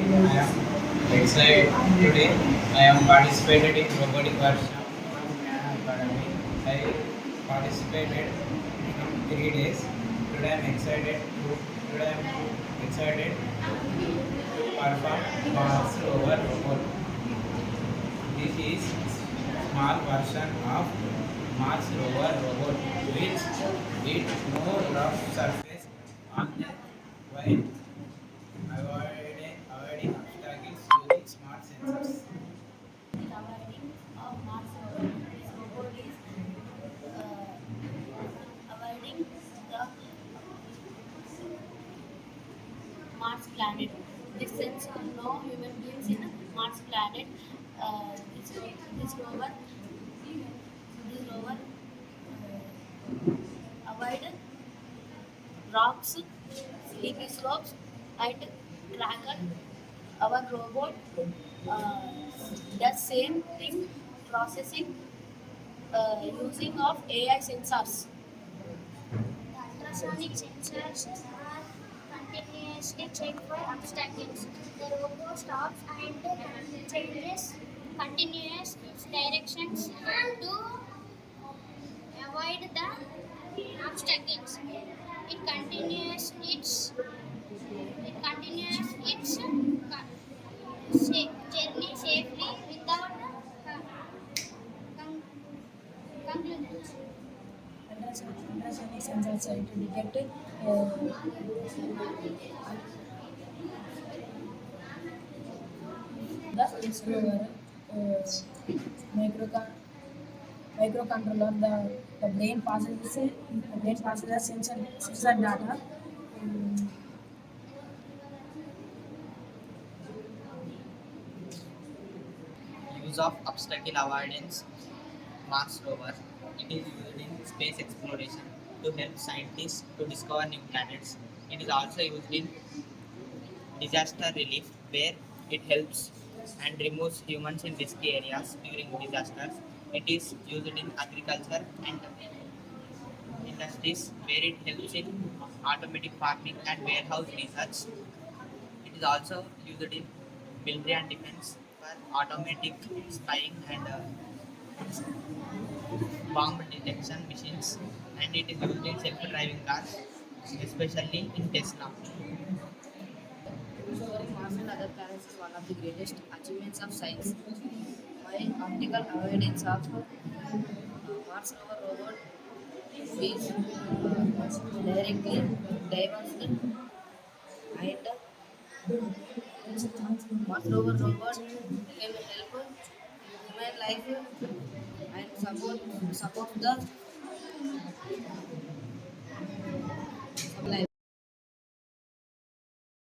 I am excited today. I am participated in robotic workshop from Gnana Academy. I participated from 3 days. Today I am excited to perform Mars rover robot. This is small version of Mars rover robot which did no rough surface on the while avoiding obstacles using smart sensors. Avoiding of Mars rover. This robot is avoiding the Mars planet. This sends no human beings in Mars planet. This rover, avoid rocks, slippery slopes, and tracker. Our robot uh, does same thing processing using of AI sensors. Ultrasonic sensors are continuously check for obstacles. The robot stops and changes continuous its directions to avoid the obstacles. It continues its journey safely without con- conclusions. Ultrasonic sensors are to detect the slower micro microcontroller. The brain passes the sensor data. Um, Use of obstacle avoidance Mars rover. It is used in space exploration to help scientists to discover new planets. It is also used in disaster relief where it helps and removes humans in risky areas during disasters. It is used in agriculture and industries where it helps in automatic farming and warehouse research. It is also used in military and defense for automatic spying and bomb detection machines, and it is used in self-driving cars, especially in Tesla. Discovering Mars and other planets is one of the greatest achievements of science. My optical avoidance of Mars rover robot is directly diverse and Mars rover robot can help human life and support the